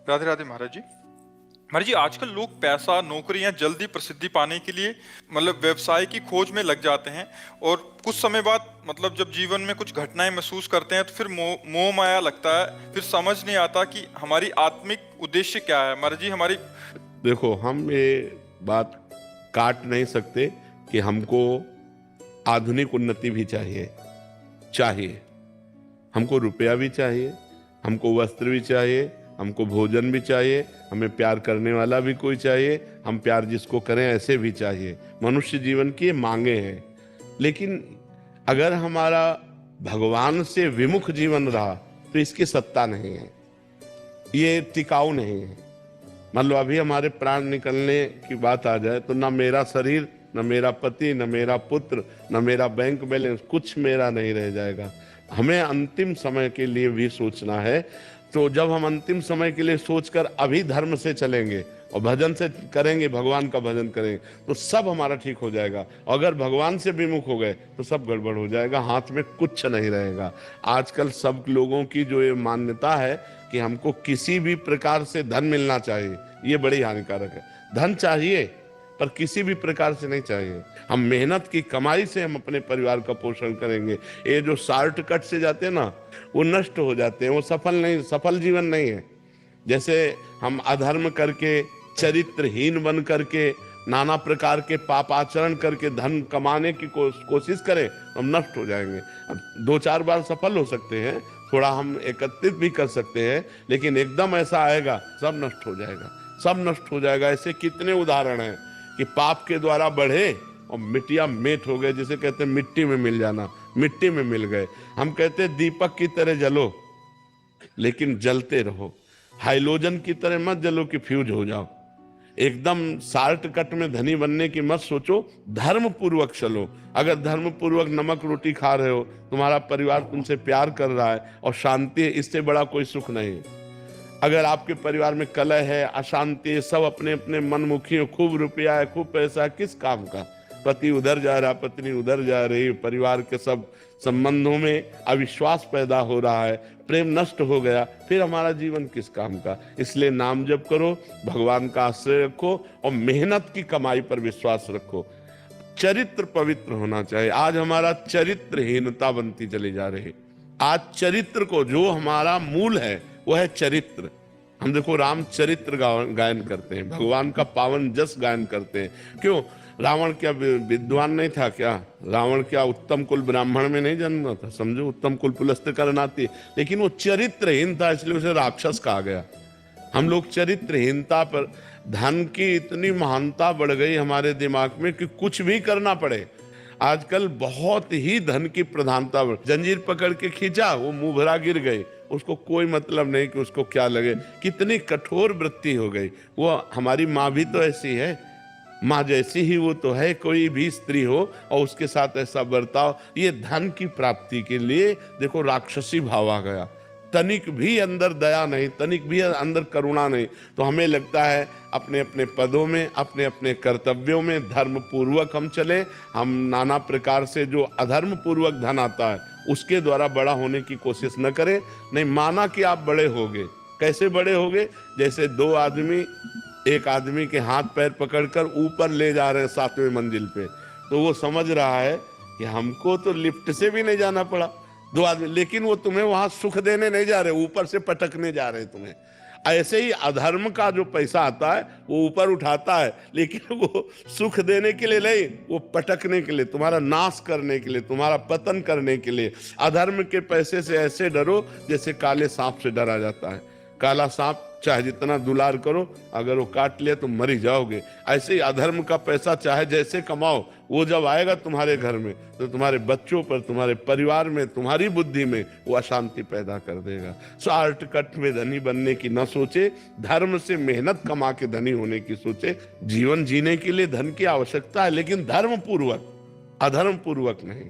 राधे राधे महाराज जी। महाराज जी, आजकल लोग पैसा, नौकरियां, जल्दी प्रसिद्धि पाने के लिए मतलब व्यवसाय की खोज में लग जाते हैं। और कुछ समय बाद मतलब जब जीवन में कुछ घटनाएं महसूस करते हैं तो फिर मोह मोह माया लगता है, फिर समझ नहीं आता कि हमारी आत्मिक उद्देश्य क्या है। महाराज जी, हमारी देखो, हम ये बात काट नहीं सकते कि हमको आधुनिक उन्नति भी चाहिए। चाहिए हमको रुपया भी चाहिए, हमको वस्त्र भी चाहिए, हमको भोजन भी चाहिए, हमें प्यार करने वाला भी कोई चाहिए, हम प्यार जिसको करें ऐसे भी चाहिए। मनुष्य जीवन की ये मांगे हैं। लेकिन अगर हमारा भगवान से विमुख जीवन रहा तो इसकी सत्ता नहीं है, ये टिकाऊ नहीं है। मान लो अभी हमारे प्राण निकलने की बात आ जाए तो ना मेरा शरीर, न मेरा पति, न मेरा पुत्र, न मेरा बैंक बैलेंस, कुछ मेरा नहीं रह जाएगा। हमें अंतिम समय के लिए भी सोचना है। तो जब हम अंतिम समय के लिए सोचकर अभी धर्म से चलेंगे और भजन से करेंगे, भगवान का भजन करेंगे, तो सब हमारा ठीक हो जाएगा। अगर भगवान से विमुख हो गए तो सब गड़बड़ हो जाएगा, हाथ में कुछ नहीं रहेगा। आजकल सब लोगों की जो ये मान्यता है कि हमको किसी भी प्रकार से धन मिलना चाहिए, ये बड़ी हानिकारक है। धन चाहिए पर किसी भी प्रकार से नहीं चाहिए। हम मेहनत की कमाई से हम अपने परिवार का पोषण करेंगे। ये जो शॉर्टकट से जाते हैं ना, वो नष्ट हो जाते हैं, वो सफल जीवन नहीं है। जैसे हम अधर्म करके, चरित्रहीन बन करके, नाना प्रकार के पापाचरण करके धन कमाने की कोशिश करें, हम नष्ट हो जाएंगे। अब 2-4 बार सफल हो सकते हैं, थोड़ा हम एकत्रित भी कर सकते हैं, लेकिन एकदम ऐसा आएगा सब नष्ट हो जाएगा, सब नष्ट हो जाएगा। ऐसे कितने उदाहरण हैं कि पाप के द्वारा बढ़े और मिट्टिया मेट हो गए, जिसे कहते हैं मिट्टी में मिल जाना, मिट्टी में मिल गए। हम कहते हैं दीपक की तरह जलो लेकिन जलते रहो, हाइलोजन की तरह मत जलो कि फ्यूज हो जाओ। एकदम शॉर्टकट में धनी बनने की मत सोचो, धर्म पूर्वक चलो। अगर धर्म पूर्वक नमक रोटी खा रहे हो, तुम्हारा परिवार तुमसे प्यार कर रहा है और शांति है, इससे बड़ा कोई सुख नहीं है। अगर आपके परिवार में कलह है, अशांति है, सब अपने अपने मनमुखी हो, खूब रुपया है, खूब पैसा है, किस काम का? पति उधर जा रहा, पत्नी उधर जा रही, परिवार के सब संबंधों में अविश्वास पैदा हो रहा है, प्रेम नष्ट हो गया, फिर हमारा जीवन किस काम का? इसलिए नाम जप करो, भगवान का आश्रय रखो और मेहनत की कमाई पर विश्वास रखो। चरित्र पवित्र होना चाहिए। आज हमारा चरित्रहीनता बनती चली जा रही। आज चरित्र को, जो हमारा मूल है वो है चरित्र। हम देखो रामचरित्र गायन करते हैं, भगवान का पावन जस गायन करते हैं। क्यों? रावण क्या विद्वान नहीं था क्या? रावण क्या उत्तम कुल ब्राह्मण में नहीं जन्मा था? समझो, उत्तम कुल पुलस्त्य करनाती, लेकिन वो चरित्रहीन था, इसलिए उसे राक्षस कहा गया। हम लोग चरित्रहीनता पर, धन की इतनी महानता बढ़ गई हमारे दिमाग में कि कुछ भी करना पड़े। आजकल बहुत ही धन की प्रधानता, जंजीर पकड़ के खींचा, वो मुंह भरा गिर गए, उसको कोई मतलब नहीं कि उसको क्या लगे। कितनी कठोर वृत्ति हो गई। वो हमारी माँ भी तो ऐसी है, माँ जैसी ही वो तो है। कोई भी स्त्री हो और उसके साथ ऐसा बर्ताव, ये धन की प्राप्ति के लिए देखो राक्षसी भाव आ गया। तनिक भी अंदर दया नहीं, तनिक भी अंदर करुणा नहीं। तो हमें लगता है अपने अपने पदों में, अपने अपने कर्तव्यों में धर्म पूर्वक हम चले। हम नाना प्रकार से जो अधर्म पूर्वक धन आता है उसके द्वारा बड़ा होने की कोशिश न करें। नहीं माना कि आप बड़े होगे। कैसे बड़े होगे? जैसे दो आदमी एक आदमी के हाथ पैर पकड़कर ऊपर ले जा रहे हैं 7वें मंजिल पे, तो वो समझ रहा है कि हमको तो लिफ्ट से भी नहीं जाना पड़ा, दो आदमी, लेकिन वो तुम्हें वहां सुख देने नहीं जा रहे, ऊपर से पटकने जा रहे तुम्हें। ऐसे ही अधर्म का जो पैसा आता है वो ऊपर उठाता है, लेकिन वो सुख देने के लिए नहीं, वो पटकने के लिए, तुम्हारा नाश करने के लिए, तुम्हारा पतन करने के लिए। अधर्म के पैसे से ऐसे डरो जैसे काले सांप से डरा जाता है। काला सांप चाहे जितना दुलार करो, अगर वो काट लिया तो मर ही जाओगे। ऐसे ही अधर्म का पैसा चाहे जैसे कमाओ, वो जब आएगा तुम्हारे घर में तो तुम्हारे बच्चों पर, तुम्हारे परिवार में, तुम्हारी बुद्धि में वो अशांति पैदा कर देगा। शॉर्टकट में धनी बनने की न सोचे, धर्म से मेहनत कमा के धनी होने की सोचे। जीवन जीने के लिए धन की आवश्यकता है, लेकिन धर्म पूर्वक, अधर्म पूर्वक नहीं।